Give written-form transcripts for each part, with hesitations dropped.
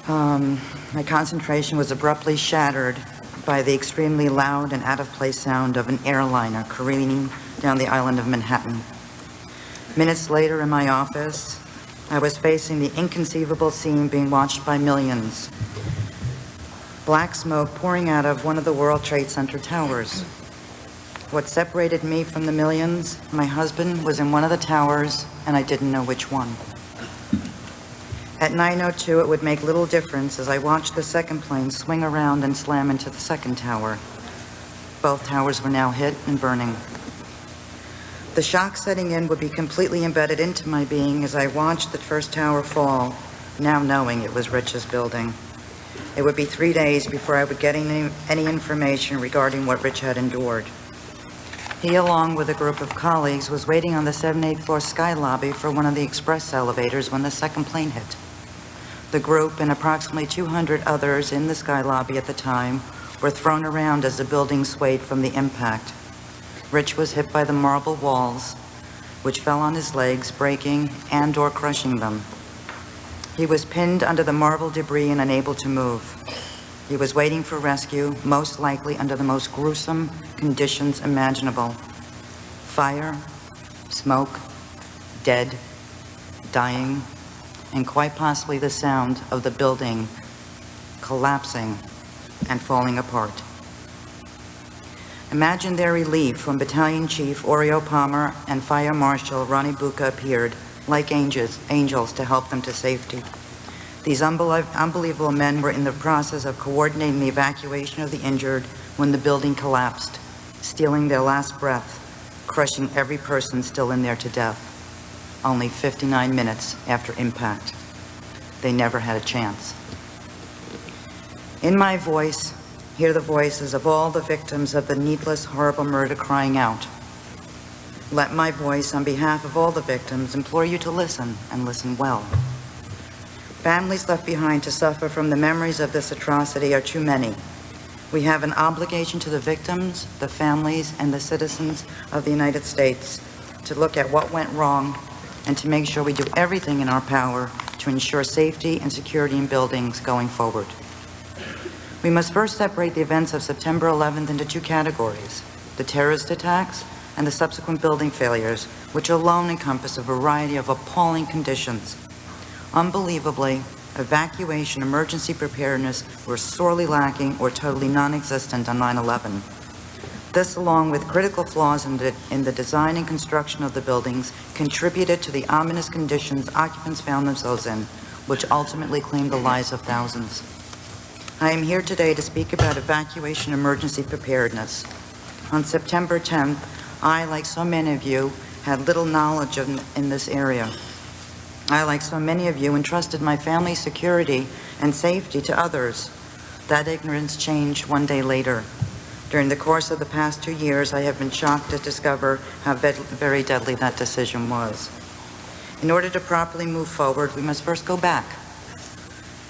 My concentration was abruptly shattered by the extremely loud and out-of-place sound of an airliner careening down the island of Manhattan. Minutes later in my office, I was facing the inconceivable scene being watched by millions. Black smoke pouring out of one of the World Trade Center towers. What separated me from the millions, my husband was in one of the towers, and I didn't know which one. At 9:02, it would make little difference as I watched the second plane swing around and slam into the second tower. Both towers were now hit and burning. The shock setting in would be completely embedded into my being as I watched the first tower fall, now knowing it was Rich's building. It would be 3 days before I would get any information regarding what Rich had endured. He, along with a group of colleagues, was waiting on the 78th floor sky lobby for one of the express elevators when the second plane hit. The group and approximately 200 others in the sky lobby at the time were thrown around as the building swayed from the impact. Rich was hit by the marble walls, which fell on his legs, breaking and/or crushing them. He was pinned under the marble debris and unable to move. He was waiting for rescue, most likely under the most gruesome conditions imaginable. Fire, smoke, dead, dying, and quite possibly the sound of the building collapsing and falling apart. Imagine their relief when Battalion Chief Oreo Palmer and Fire Marshal Ronnie Bucca appeared, like angels to help them to safety. These unbelievable men were in the process of coordinating the evacuation of the injured when the building collapsed, stealing their last breath, crushing every person still in there to death. Only 59 minutes after impact. They never had a chance. In my voice, hear the voices of all the victims of the needless, horrible murder crying out. Let my voice, on behalf of all the victims, implore you to listen, and listen well. Families left behind to suffer from the memories of this atrocity are too many. We have an obligation to the victims, the families, and the citizens of the United States to look at what went wrong and to make sure we do everything in our power to ensure safety and security in buildings going forward. We must first separate the events of September 11th into two categories: the terrorist attacks and the subsequent building failures, which alone encompass a variety of appalling conditions. Unbelievably, evacuation emergency preparedness were sorely lacking or totally non-existent on 9/11. This, along with critical flaws in the design and construction of the buildings, contributed to the ominous conditions occupants found themselves in, which ultimately claimed the lives of thousands. I am here today to speak about evacuation emergency preparedness. On September 10th, I, like so many of you, had little knowledge in this area. I, like so many of you, entrusted my family's security and safety to others. That ignorance changed one day later. During the course of the past 2 years, I have been shocked to discover how very deadly that decision was. In order to properly move forward, we must first go back.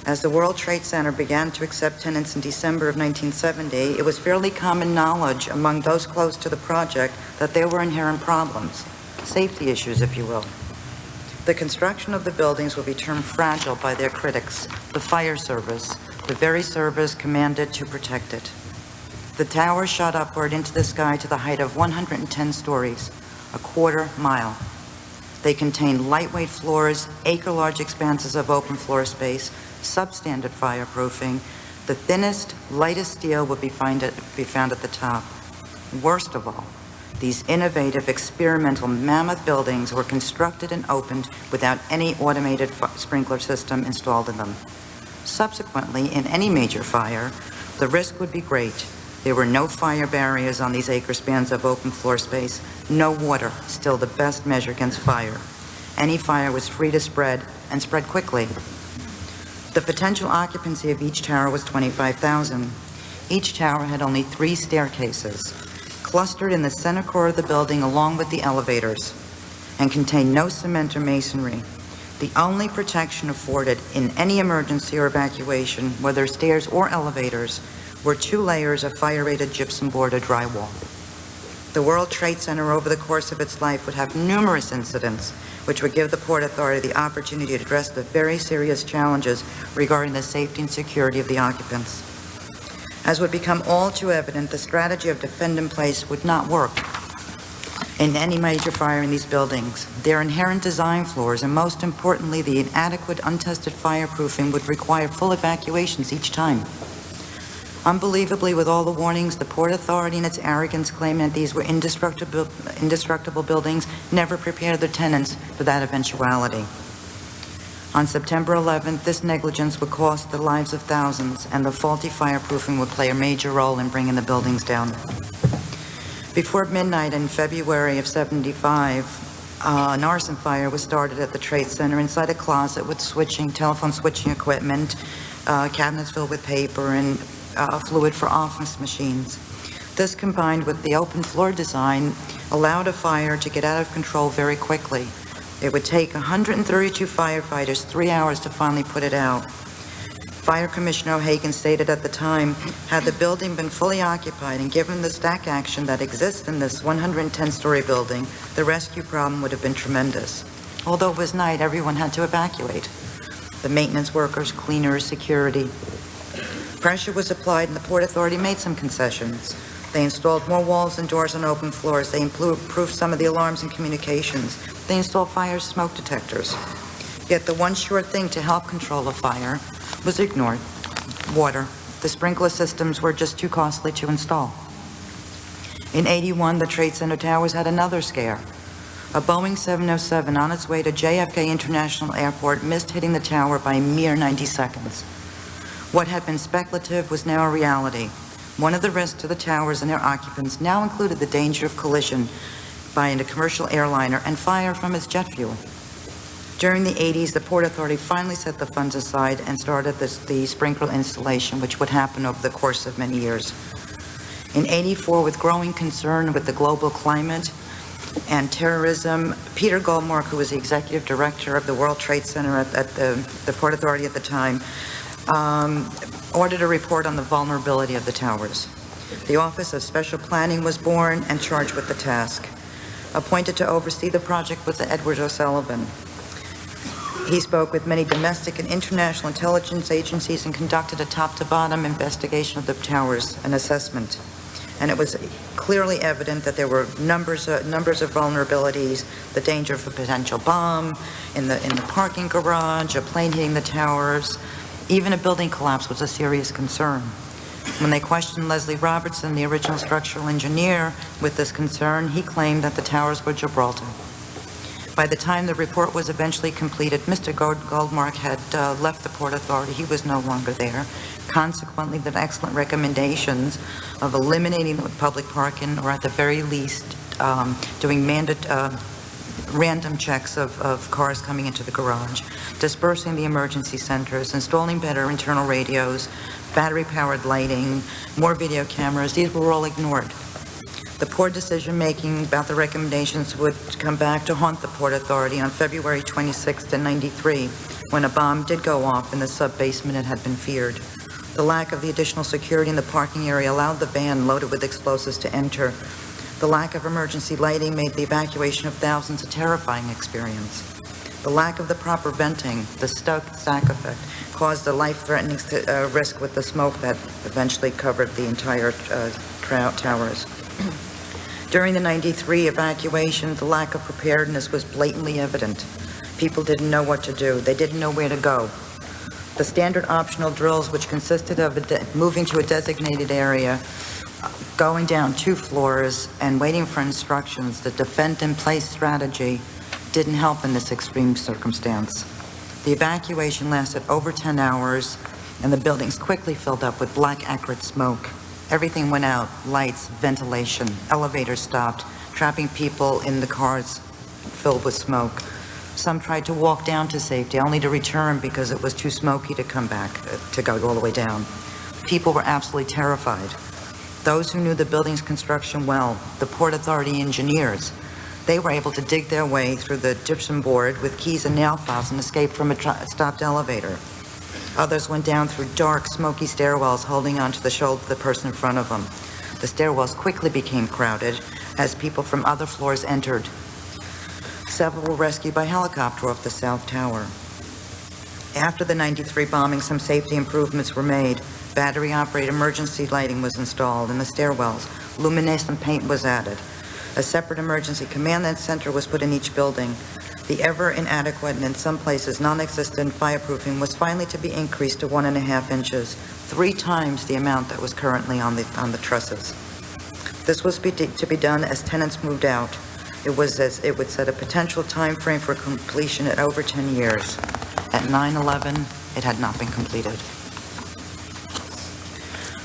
As the World Trade Center began to accept tenants in December of 1970, it was fairly common knowledge among those close to the project that there were inherent problems, safety issues, if you will. The construction of the buildings will be termed fragile by their critics, the fire service, the very service commanded to protect it. The towers shot upward into the sky to the height of 110 stories, a quarter mile. They contained lightweight floors, acre-large expanses of open floor space, substandard fireproofing. The thinnest, lightest steel would be found at the top. Worst of all, these innovative, experimental mammoth buildings were constructed and opened without any automated sprinkler system installed in them. Subsequently, in any major fire, the risk would be great. There were no fire barriers on these acre spans of open floor space, no water, still the best measure against fire. Any fire was free to spread, and spread quickly. The potential occupancy of each tower was 25,000. Each tower had only 3 staircases, clustered in the center core of the building along with the elevators, and contained no cement or masonry. The only protection afforded in any emergency or evacuation, whether stairs or elevators, were 2 layers of fire-rated gypsum board or drywall. The World Trade Center, over the course of its life, would have numerous incidents which would give the Port Authority the opportunity to address the very serious challenges regarding the safety and security of the occupants. As would become all too evident, the strategy of defend in place would not work in any major fire in these buildings. Their inherent design flaws, and most importantly, the inadequate, untested fireproofing, would require full evacuations each time. Unbelievably, with all the warnings, the Port Authority and its arrogance claiming that these were indestructible buildings never prepared their tenants for that eventuality. On September 11th, this negligence would cost the lives of thousands, and the faulty fireproofing would play a major role in bringing the buildings down. Before midnight in February of '75, an arson fire was started at the Trade Center inside a closet with telephone switching equipment, cabinets filled with paper, and fluid for office machines. This, combined with the open floor design, allowed a fire to get out of control very quickly. It would take 132 firefighters 3 hours to finally put it out. Fire Commissioner O'Hagan stated at the time, had the building been fully occupied and given the stack action that exists in this 110-story building, the rescue problem would have been tremendous. Although it was night, everyone had to evacuate. The maintenance workers, cleaners, security. Pressure was applied and the Port Authority made some concessions. They installed more walls and doors on open floors. They improved some of the alarms and communications. They installed fire smoke detectors. Yet the one sure thing to help control a fire was ignored: water. The sprinkler systems were just too costly to install. In '81, the Trade Center towers had another scare. A Boeing 707 on its way to JFK International Airport missed hitting the tower by a mere 90 seconds. What had been speculative was now a reality. One of the risks to the towers and their occupants now included the danger of collision by a commercial airliner and fire from its jet fuel. During the '80s, the Port Authority finally set the funds aside and started the sprinkler installation, which would happen over the course of many years. In '84, with growing concern with the global climate and terrorism, Peter Goldmark, who was the executive director of the World Trade Center at the Port Authority at the time, ordered a report on the vulnerability of the towers. The Office of Special Planning was born and charged with the task. Appointed to oversee the project was Edward O'Sullivan. He spoke with many domestic and international intelligence agencies and conducted a top-to-bottom investigation of the towers, an assessment. And it was clearly evident that there were numbers of vulnerabilities: the danger of a potential bomb in the parking garage, a plane hitting the towers. Even a building collapse was a serious concern. When they questioned Leslie Robertson, the original structural engineer, with this concern, he claimed that the towers were Gibraltar. By the time the report was eventually completed, Mr. Goldmark had left the Port Authority. He was no longer there. Consequently, the excellent recommendations of eliminating the public parking, or at the very least, doing random checks of cars coming into the garage, dispersing the emergency centers, installing better internal radios, battery-powered lighting, more video cameras, these were all ignored. The poor decision-making about the recommendations would come back to haunt the Port Authority on February 26th in '93, when a bomb did go off in the sub-basement it had been feared. The lack of the additional security in the parking area allowed the van loaded with explosives to enter. The lack of emergency lighting made the evacuation of thousands a terrifying experience. The lack of the proper venting, the stack effect, caused a life-threatening risk with the smoke that eventually covered the entire towers. During the '93 evacuation, the lack of preparedness was blatantly evident. People didn't know what to do. They didn't know where to go. The standard optional drills, which consisted of moving to a designated area, going down 2 floors, and waiting for instructions, the defend-in-place strategy, didn't help in this extreme circumstance. The evacuation lasted over 10 hours, and the buildings quickly filled up with black acrid smoke. Everything went out: lights, ventilation, elevators stopped, trapping people in the cars filled with smoke. Some tried to walk down to safety, only to return because it was too smoky to come back, to go all the way down. People were absolutely terrified. Those who knew the building's construction well, the Port Authority engineers, they were able to dig their way through the gypsum board with keys and nail files and escape from a stopped elevator. Others went down through dark, smoky stairwells, holding onto the shoulder of the person in front of them. The stairwells quickly became crowded, as people from other floors entered. Several were rescued by helicopter off the South Tower. After the 93 bombing, some safety improvements were made. Battery-operated emergency lighting was installed in the stairwells. Luminescent paint was added. A separate emergency command center was put in each building. The ever inadequate and in some places non-existent fireproofing was finally to be increased to 1.5 inches, 3 times the amount that was currently on the trusses. This was to be done as tenants moved out. It would set a potential time frame for completion at over 10 years. At 9/11, it had not been completed.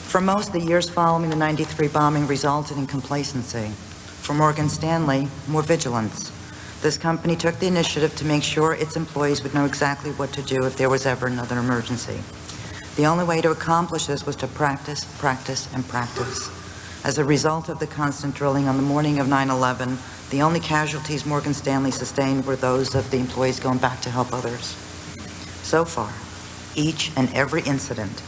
For most, the years following the 93 bombing resulted in complacency. For Morgan Stanley, more vigilance. This company took the initiative to make sure its employees would know exactly what to do if there was ever another emergency. The only way to accomplish this was to practice, practice, and practice. As a result of the constant drilling on the morning of 9/11, the only casualties Morgan Stanley sustained were those of the employees going back to help others. So far, each and every incident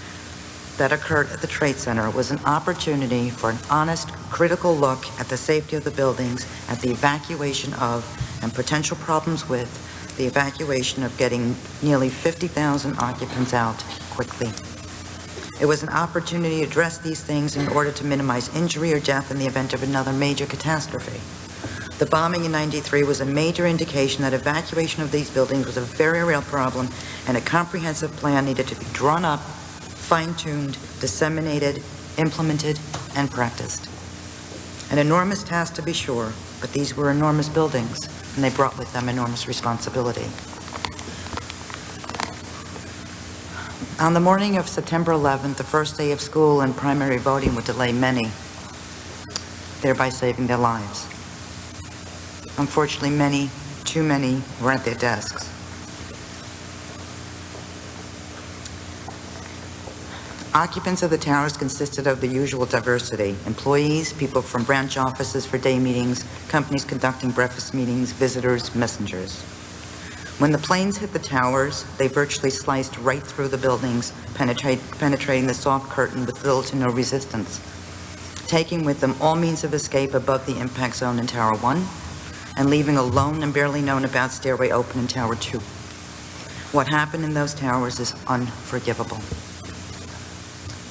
that occurred at the Trade Center was an opportunity for an honest, critical look at the safety of the buildings, at the evacuation of, and potential problems with, the evacuation of getting nearly 50,000 occupants out quickly. It was an opportunity to address these things in order to minimize injury or death in the event of another major catastrophe. The bombing in 93 was a major indication that evacuation of these buildings was a very real problem, and a comprehensive plan needed to be drawn up, fine-tuned, disseminated, implemented, and practiced. An enormous task, to be sure, but these were enormous buildings, and they brought with them enormous responsibility. On the morning of September 11th, the first day of school and primary voting would delay many, thereby saving their lives. Unfortunately, many, too many, were at their desks. Occupants of the towers consisted of the usual diversity: employees, people from branch offices for day meetings, companies conducting breakfast meetings, visitors, messengers. When the planes hit the towers, they virtually sliced right through the buildings, penetrating the soft curtain with little to no resistance, taking with them all means of escape above the impact zone in Tower 1, and leaving a lone and barely known about stairway open in Tower 2. What happened in those towers is unforgivable.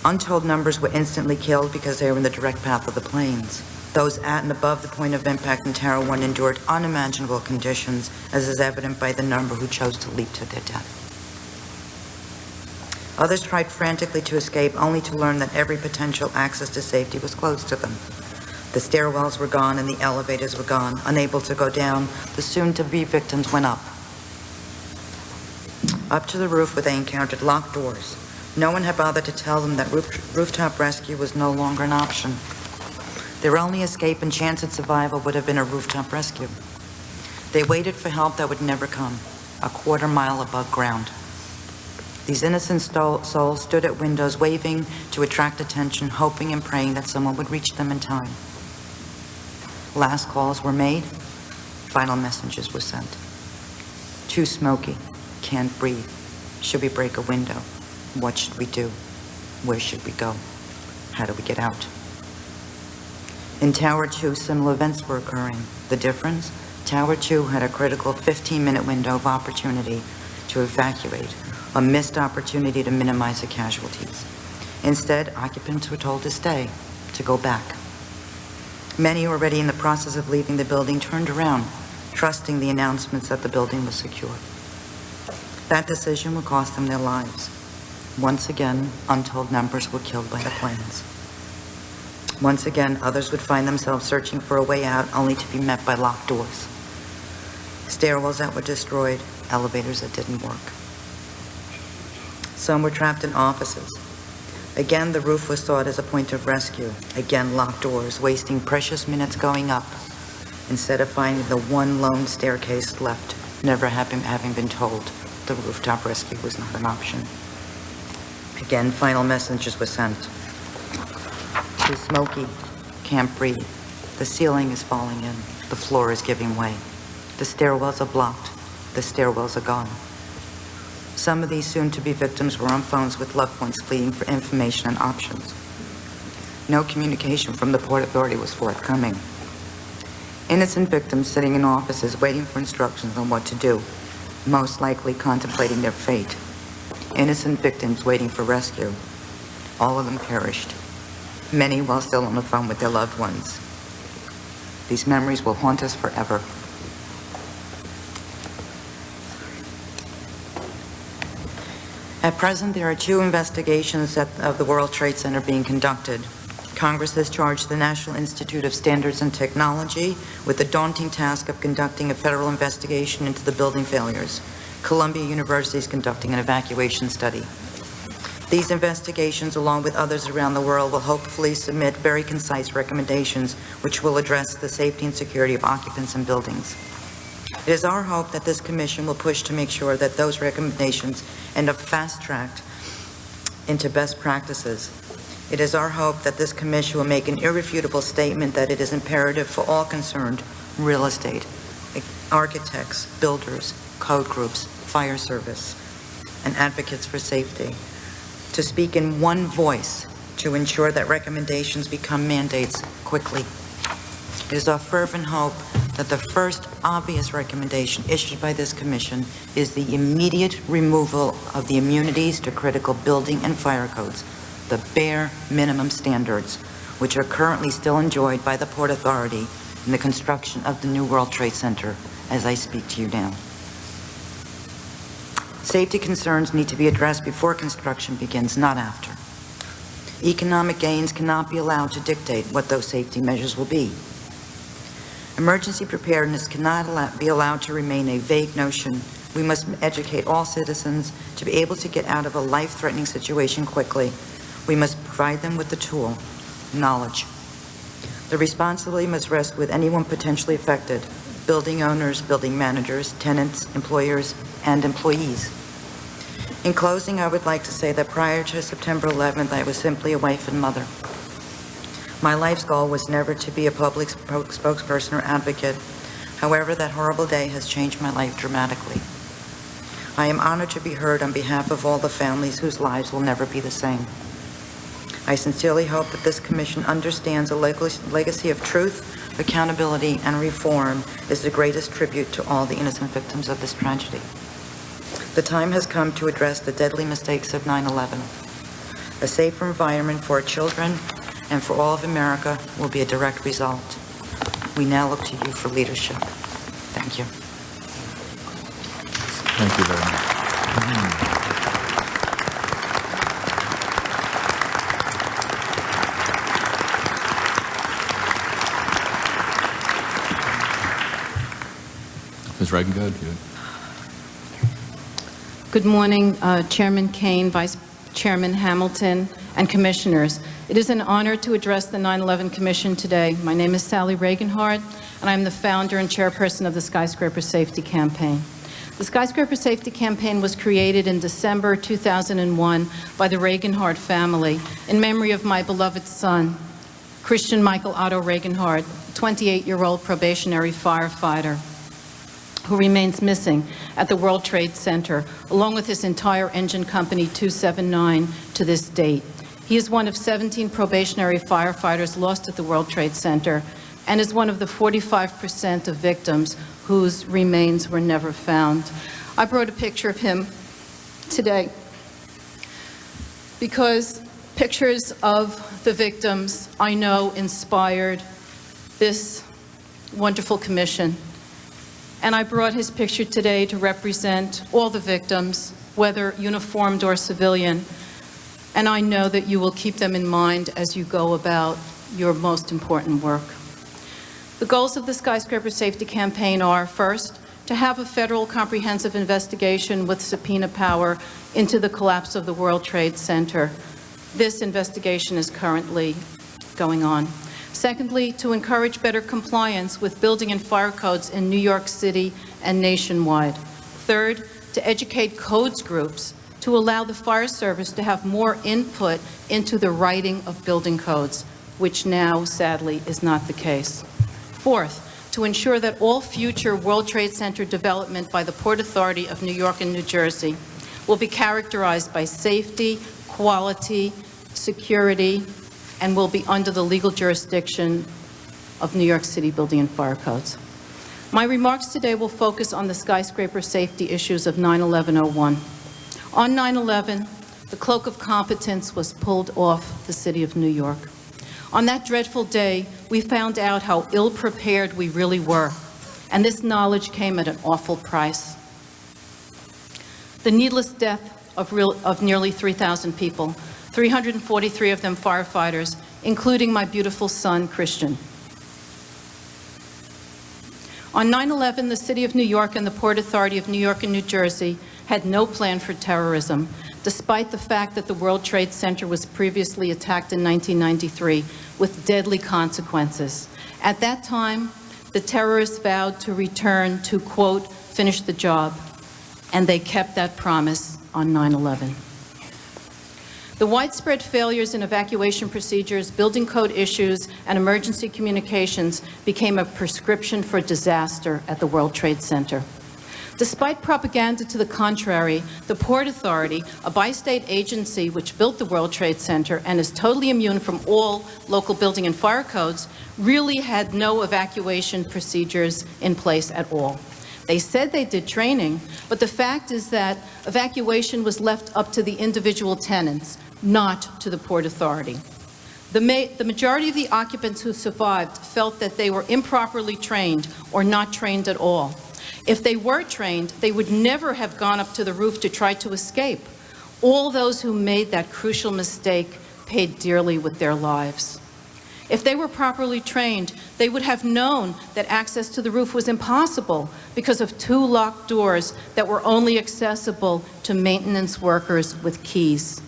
Untold numbers were instantly killed because they were in the direct path of the planes. Those at and above the point of impact in Tower 1 endured unimaginable conditions, as is evident by the number who chose to leap to their death. Others tried frantically to escape, only to learn that every potential access to safety was closed to them. The stairwells were gone and the elevators were gone. Unable to go down, the soon-to-be victims went up. Up to the roof where they encountered locked doors. No one had bothered to tell them that rooftop rescue was no longer an option. Their only escape and chance at survival would have been a rooftop rescue. They waited for help that would never come, a quarter-mile above ground. These innocent souls stood at windows waving to attract attention, hoping and praying that someone would reach them in time. Last calls were made, final messages were sent. Too smoky, can't breathe. Should we break a window? What should we do? Where should we go? How do we get out? In Tower 2, similar events were occurring. The difference? Tower 2 had a critical 15-minute window of opportunity to evacuate, a missed opportunity to minimize the casualties. Instead, occupants were told to stay, to go back. Many already in the process of leaving the building turned around, trusting the announcements that the building was secure. That decision would cost them their lives. Once again, untold numbers were killed by the planes. Once again, others would find themselves searching for a way out, only to be met by locked doors. Stairwells that were destroyed, elevators that didn't work. Some were trapped in offices. Again, the roof was sought as a point of rescue. Again, locked doors, wasting precious minutes going up, instead of finding the one lone staircase left, never having been told the rooftop rescue was not an option. Again, final messages were sent. Too smoky, can't breathe. The ceiling is falling in. The floor is giving way. The stairwells are blocked. The stairwells are gone. Some of these soon-to-be victims were on phones with loved ones pleading for information and options. No communication from the Port Authority was forthcoming. Innocent victims sitting in offices waiting for instructions on what to do, most likely contemplating their fate. Innocent victims waiting for rescue. All of them perished, many while still on the phone with their loved ones. These memories will haunt us forever. At present, there are 2 investigations of the World Trade Center being conducted. Congress has charged the National Institute of Standards and Technology with the daunting task of conducting a federal investigation into the building failures. Columbia University is conducting an evacuation study. These investigations, along with others around the world, will hopefully submit very concise recommendations which will address the safety and security of occupants and buildings. It is our hope that this commission will push to make sure that those recommendations end up fast-tracked into best practices. It is our hope that this commission will make an irrefutable statement that it is imperative for all concerned, real estate, architects, builders, code groups, fire service, and advocates for safety, to speak in one voice to ensure that recommendations become mandates quickly. It is our fervent hope that the first obvious recommendation issued by this commission is the immediate removal of the immunities to critical building and fire codes, the bare minimum standards, which are currently still enjoyed by the Port Authority in the construction of the new World Trade Center as I speak to you now. Safety concerns need to be addressed before construction begins, not after. Economic gains cannot be allowed to dictate what those safety measures will be. Emergency preparedness cannot be allowed to remain a vague notion. We must educate all citizens to be able to get out of a life-threatening situation quickly. We must provide them with the tool, knowledge. The responsibility must rest with anyone potentially affected, building owners, building managers, tenants, employers, and employees. In closing, I would like to say that prior to September 11th, I was simply a wife and mother. My life's goal was never to be a public spokesperson or advocate. However, that horrible day has changed my life dramatically. I am honored to be heard on behalf of all the families whose lives will never be the same. I sincerely hope that this commission understands a legacy of truth, accountability, and reform is the greatest tribute to all the innocent victims of this tragedy. The time has come to address the deadly mistakes of 9/11. A safer environment for our children and for all of America will be a direct result. We now look to you for leadership. Thank you. Thank you very much. Ms. Regenhard, you. Good morning, Chairman Kane, Vice Chairman Hamilton, and Commissioners. It is an honor to address the 9/11 Commission today. My name is Sally Regenhard, and I'm the founder and chairperson of the Skyscraper Safety Campaign. The Skyscraper Safety Campaign was created in December 2001 by the Regenhard family in memory of my beloved son, Christian Michael Otto Regenhard, 28-year-old probationary firefighter who remains missing at the World Trade Center, along with his entire engine company 279 to this date. He is one of 17 probationary firefighters lost at the World Trade Center and is one of the 45% of victims whose remains were never found. I brought a picture of him today because pictures of the victims I know inspired this wonderful commission. And I brought his picture today to represent all the victims, whether uniformed or civilian. And I know that you will keep them in mind as you go about your most important work. The goals of the Skyscraper Safety Campaign are, first, to have a federal comprehensive investigation with subpoena power into the collapse of the World Trade Center. This investigation is currently going on. Secondly, to encourage better compliance with building and fire codes in New York City and nationwide. Third, to educate codes groups to allow the fire service to have more input into the writing of building codes, which now, sadly, is not the case. Fourth, to ensure that all future World Trade Center development by the Port Authority of New York and New Jersey will be characterized by safety, quality, security, and will be under the legal jurisdiction of New York City Building and Fire Codes. My remarks today will focus on the skyscraper safety issues of 9/11/01. On 9/11, the cloak of competence was pulled off the city of New York. On that dreadful day, we found out how ill-prepared we really were, and this knowledge came at an awful price. The needless death of nearly 3,000 people, 343 of them firefighters, including my beautiful son, Christian. On 9/11, the City of New York and the Port Authority of New York and New Jersey had no plan for terrorism, despite the fact that the World Trade Center was previously attacked in 1993 with deadly consequences. At that time, the terrorists vowed to return to, quote, finish the job, and they kept that promise on 9/11. The widespread failures in evacuation procedures, building code issues, and emergency communications became a prescription for disaster at the World Trade Center. Despite propaganda to the contrary, the Port Authority, a bi-state agency which built the World Trade Center and is totally immune from all local building and fire codes, really had no evacuation procedures in place at all. They said they did training, but the fact is that evacuation was left up to the individual tenants, not to the Port Authority. The majority of the occupants who survived felt that they were improperly trained or not trained at all. If they were trained, they would never have gone up to the roof to try to escape. All those who made that crucial mistake paid dearly with their lives. If they were properly trained, they would have known that access to the roof was impossible because of 2 locked doors that were only accessible to maintenance workers with keys.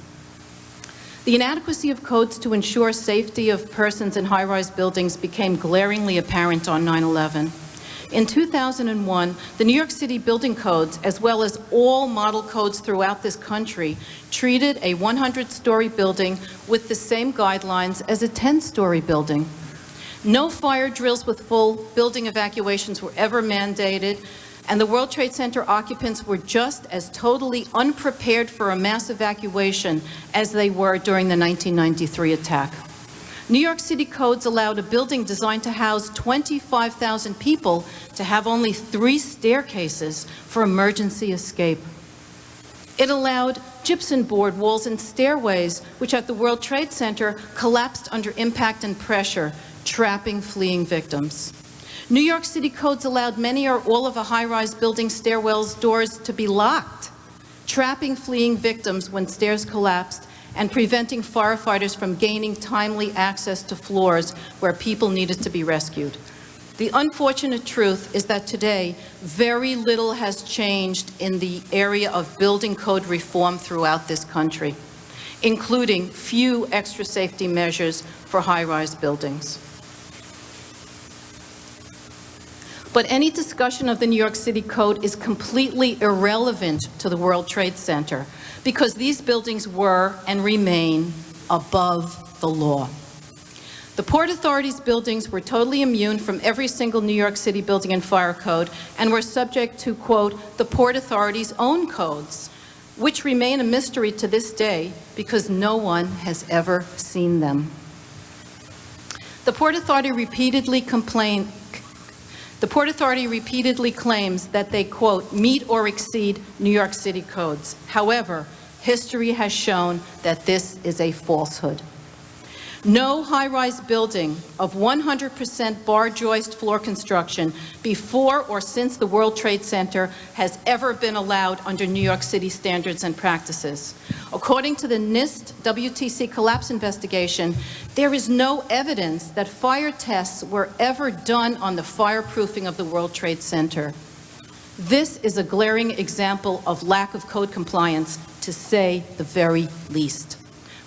The inadequacy of codes to ensure safety of persons in high-rise buildings became glaringly apparent on 9/11. In 2001, the New York City building codes, as well as all model codes throughout this country, treated a 100-story building with the same guidelines as a 10-story building. No fire drills with full building evacuations were ever mandated, and the World Trade Center occupants were just as totally unprepared for a mass evacuation as they were during the 1993 attack. New York City codes allowed a building designed to house 25,000 people to have only 3 staircases for emergency escape. It allowed gypsum board walls and stairways, which at the World Trade Center collapsed under impact and pressure, trapping fleeing victims. New York City codes allowed many or all of a high-rise building stairwells doors to be locked, trapping fleeing victims when stairs collapsed and preventing firefighters from gaining timely access to floors where people needed to be rescued. The unfortunate truth is that today, very little has changed in the area of building code reform throughout this country, including few extra safety measures for high-rise buildings. But any discussion of the New York City Code is completely irrelevant to the World Trade Center because these buildings were and remain above the law. The Port Authority's buildings were totally immune from every single New York City building and fire code and were subject to, quote, the Port Authority's own codes, which remain a mystery to this day because no one has ever seen them. The Port Authority repeatedly claims that they, quote, meet or exceed New York City codes. However, history has shown that this is a falsehood. No high-rise building of 100% bar joist floor construction before or since the World Trade Center has ever been allowed under New York City standards and practices. According to the NIST WTC collapse investigation, there is no evidence that fire tests were ever done on the fireproofing of the World Trade Center. This is a glaring example of lack of code compliance, to say the very least.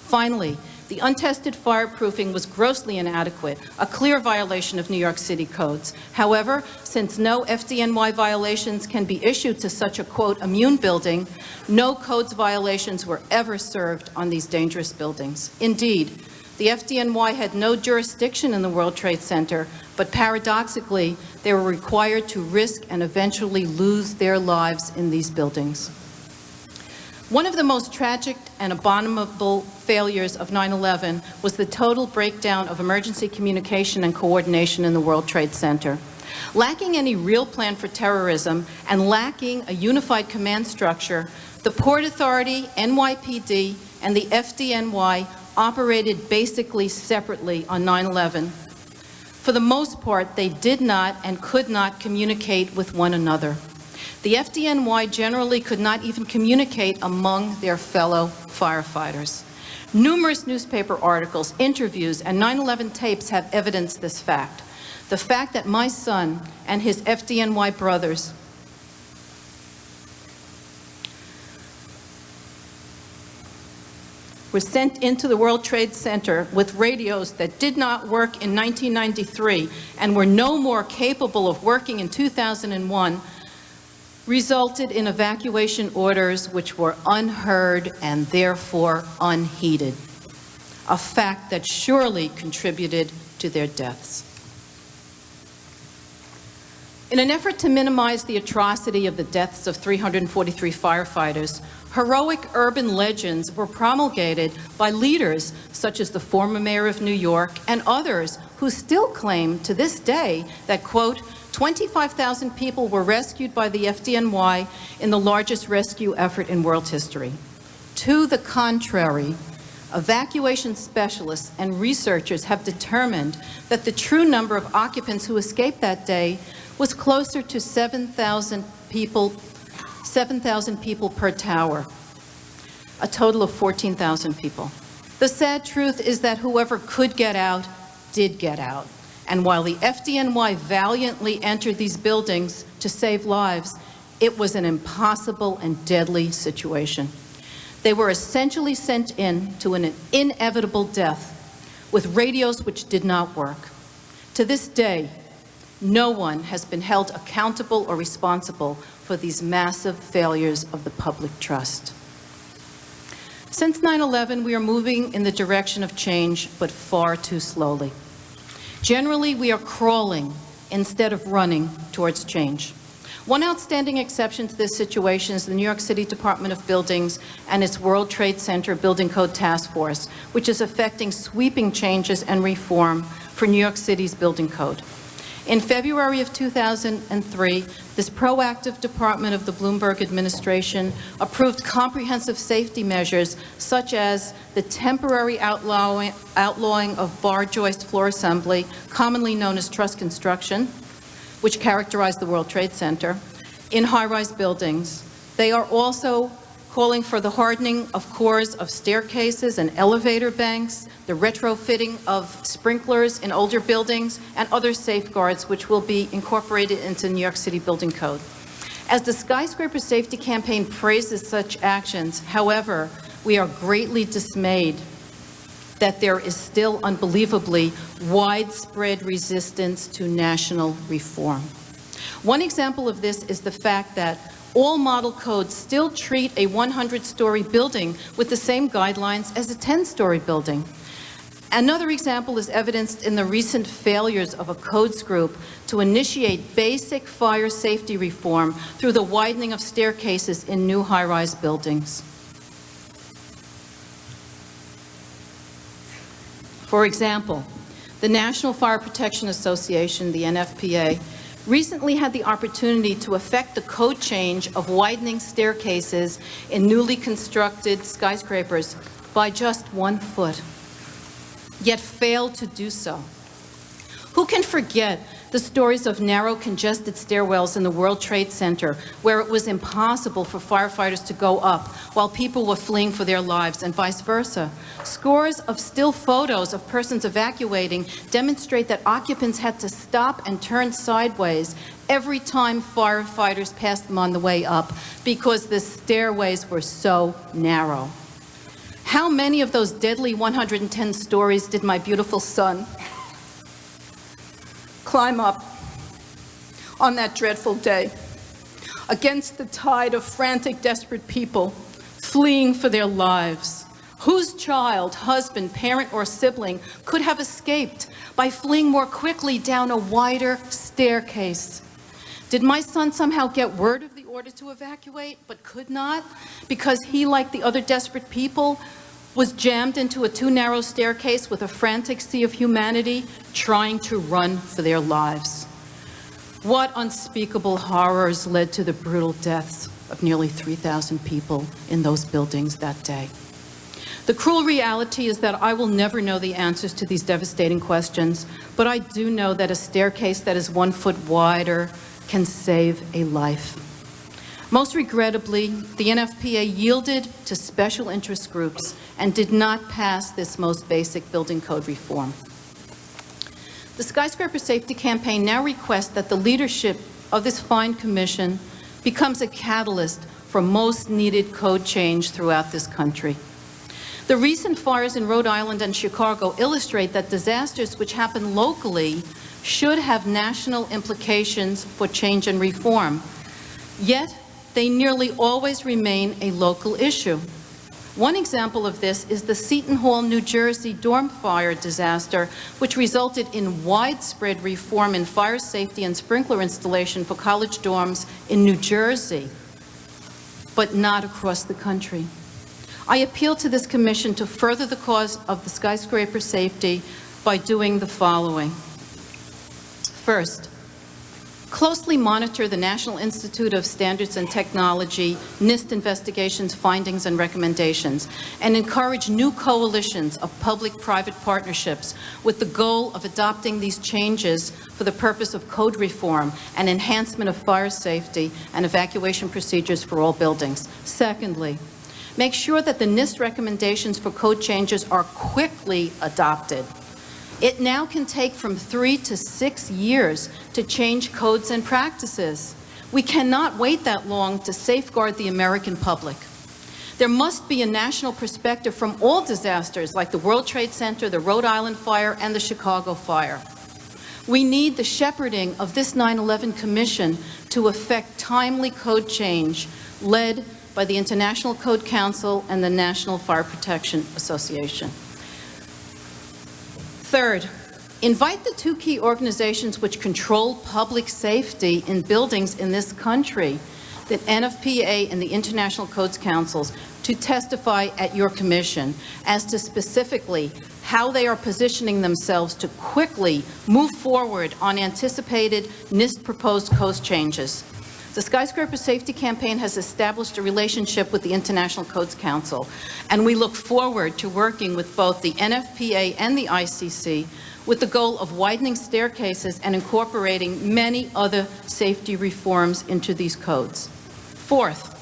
Finally, the untested fireproofing was grossly inadequate, a clear violation of New York City codes. However, since no FDNY violations can be issued to such a, quote, immune building, no codes violations were ever served on these dangerous buildings. Indeed, the FDNY had no jurisdiction in the World Trade Center, but paradoxically, they were required to risk and eventually lose their lives in these buildings. One of the most tragic and abominable failures of 9/11 was the total breakdown of emergency communication and coordination in the World Trade Center. Lacking any real plan for terrorism and lacking a unified command structure, the Port Authority, NYPD, and the FDNY operated basically separately on 9/11. For the most part, they did not and could not communicate with one another. The FDNY generally could not even communicate among their fellow firefighters. Numerous newspaper articles, interviews, and 9/11 tapes have evidenced this fact. The fact that my son and his FDNY brothers were sent into the World Trade Center with radios that did not work in 1993 and were no more capable of working in 2001 resulted in evacuation orders which were unheard and therefore unheeded, a fact that surely contributed to their deaths. In an effort to minimize the atrocity of the deaths of 343 firefighters, heroic urban legends were promulgated by leaders such as the former mayor of New York and others who still claim to this day that, quote, 25,000 people were rescued by the FDNY in the largest rescue effort in world history. To the contrary, evacuation specialists and researchers have determined that the true number of occupants who escaped that day was closer to 7,000 people per tower, a total of 14,000 people. The sad truth is that whoever could get out did get out. And while the FDNY valiantly entered these buildings to save lives, it was an impossible and deadly situation. They were essentially sent in to an inevitable death with radios which did not work. To this day, no one has been held accountable or responsible for these massive failures of the public trust. Since 9/11, we are moving in the direction of change, but far too slowly. Generally, we are crawling instead of running towards change. One outstanding exception to this situation is the New York City Department of Buildings and its World Trade Center Building Code Task Force, which is effecting sweeping changes and reform for New York City's building code. In February of 2003, this proactive department of the Bloomberg administration approved comprehensive safety measures such as the temporary outlawing of bar joist floor assembly, commonly known as truss construction, which characterized the World Trade Center, in high-rise buildings. They are also calling for the hardening of cores of staircases and elevator banks, the retrofitting of sprinklers in older buildings, and other safeguards which will be incorporated into New York City Building Code. As the Skyscraper Safety Campaign praises such actions, however, we are greatly dismayed that there is still unbelievably widespread resistance to national reform. One example of this is the fact that all model codes still treat a 100-story building with the same guidelines as a 10-story building. Another example is evidenced in the recent failures of a codes group to initiate basic fire safety reform through the widening of staircases in new high-rise buildings. For example, the National Fire Protection Association, the NFPA, recently had the opportunity to effect the code change of widening staircases in newly constructed skyscrapers by just 1 foot, yet failed to do so. Who can forget the stories of narrow, congested stairwells in the World Trade Center, where it was impossible for firefighters to go up while people were fleeing for their lives, and vice versa? Scores of still photos of persons evacuating demonstrate that occupants had to stop and turn sideways every time firefighters passed them on the way up because the stairways were so narrow. How many of those deadly 110 stories did my beautiful son climb up on that dreadful day against the tide of frantic, desperate people fleeing for their lives? Whose child, husband, parent, or sibling could have escaped by fleeing more quickly down a wider staircase? Did my son somehow get word of the ordered to evacuate but could not because he, like the other desperate people, was jammed into a too narrow staircase with a frantic sea of humanity trying to run for their lives. What unspeakable horrors led to the brutal deaths of nearly 3,000 people in those buildings that day? The cruel reality is that I will never know the answers to these devastating questions, but I do know that a staircase that is 1 foot wider can save a life. Most regrettably, the NFPA yielded to special interest groups and did not pass this most basic building code reform. The Skyscraper Safety Campaign now requests that the leadership of this fine commission becomes a catalyst for most needed code change throughout this country. The recent fires in Rhode Island and Chicago illustrate that disasters which happen locally should have national implications for change and reform. Yet, they nearly always remain a local issue. One example of this is the Seton Hall, New Jersey dorm fire disaster, which resulted in widespread reform in fire safety and sprinkler installation for college dorms in New Jersey, but not across the country. I appeal to this commission to further the cause of the skyscraper safety by doing the following. First, closely monitor the National Institute of Standards and Technology, NIST investigations, findings, and recommendations, and encourage new coalitions of public-private partnerships with the goal of adopting these changes for the purpose of code reform and enhancement of fire safety and evacuation procedures for all buildings. Secondly, make sure that the NIST recommendations for code changes are quickly adopted. It now can take from 3 to 6 years to change codes and practices. We cannot wait that long to safeguard the American public. There must be a national perspective from all disasters like the World Trade Center, the Rhode Island fire, and the Chicago fire. We need the shepherding of this 9/11 Commission to effect timely code change led by the International Code Council and the National Fire Protection Association. Third, invite the 2 key organizations which control public safety in buildings in this country, the NFPA and the International Codes Councils, to testify at your commission as to specifically how they are positioning themselves to quickly move forward on anticipated NIST proposed code changes. The Skyscraper Safety Campaign has established a relationship with the International Codes Council, and we look forward to working with both the NFPA and the ICC with the goal of widening staircases and incorporating many other safety reforms into these codes. Fourth,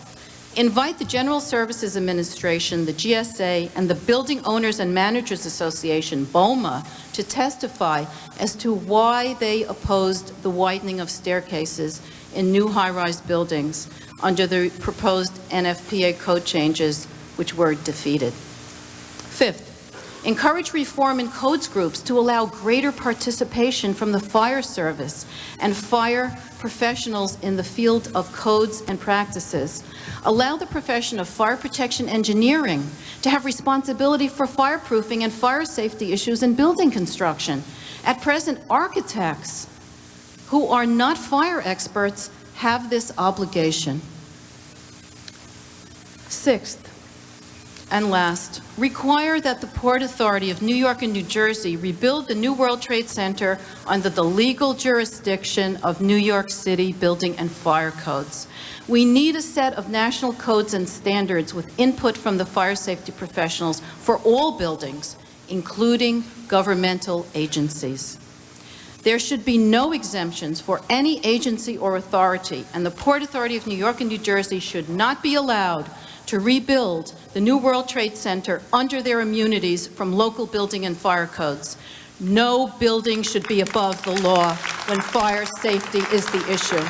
invite the General Services Administration, the GSA, and the Building Owners and Managers Association, BOMA, to testify as to why they opposed the widening of staircases in new high-rise buildings under the proposed NFPA code changes, which were defeated. Fifth, encourage reform in codes groups to allow greater participation from the fire service and fire professionals in the field of codes and practices. Allow the profession of fire protection engineering to have responsibility for fireproofing and fire safety issues in building construction. At present, architects who are not fire experts have this obligation. Sixth, and last, require that the Port Authority of New York and New Jersey rebuild the new World Trade Center under the legal jurisdiction of New York City building and fire codes. We need a set of national codes and standards with input from the fire safety professionals for all buildings, including governmental agencies. There should be no exemptions for any agency or authority, and the Port Authority of New York and New Jersey should not be allowed to rebuild the new World Trade Center under their immunities from local building and fire codes. No building should be above the law when fire safety is the issue.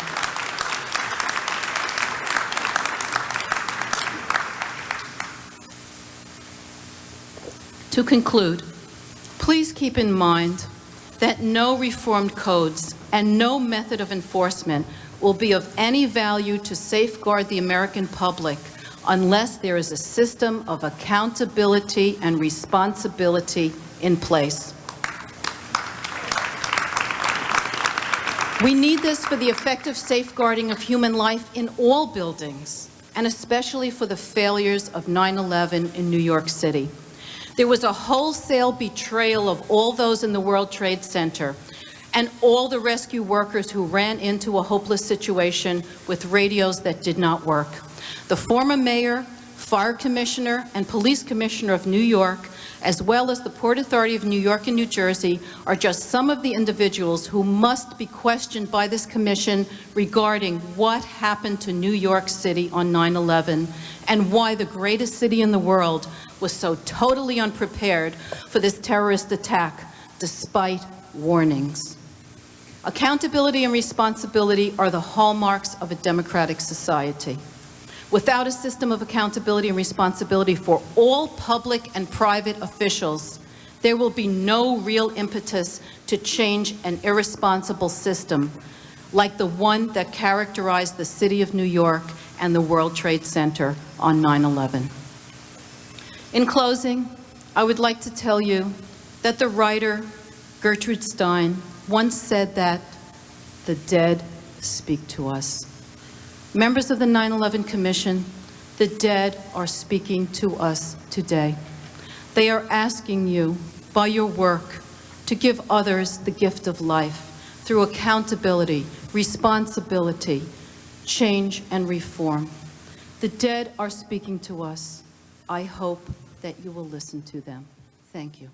To conclude, please keep in mind that no reformed codes and no method of enforcement will be of any value to safeguard the American public unless there is a system of accountability and responsibility in place. We need this for the effective safeguarding of human life in all buildings, and especially for the failures of 9/11 in New York City. There was a wholesale betrayal of all those in the World Trade Center and all the rescue workers who ran into a hopeless situation with radios that did not work. The former mayor, fire commissioner, and police commissioner of New York, as well as the Port Authority of New York and New Jersey, are just some of the individuals who must be questioned by this commission regarding what happened to New York City on 9/11 and why the greatest city in the world was so totally unprepared for this terrorist attack, despite warnings. Accountability and responsibility are the hallmarks of a democratic society. Without a system of accountability and responsibility for all public and private officials, there will be no real impetus to change an irresponsible system like the one that characterized the city of New York and the World Trade Center on 9/11. In closing, I would like to tell you that the writer Gertrude Stein once said that the dead speak to us. Members of the 9/11 Commission, the dead are speaking to us today. They are asking you, by your work, to give others the gift of life through accountability, responsibility, change, and reform. The dead are speaking to us. I hope that you will listen to them. Thank you.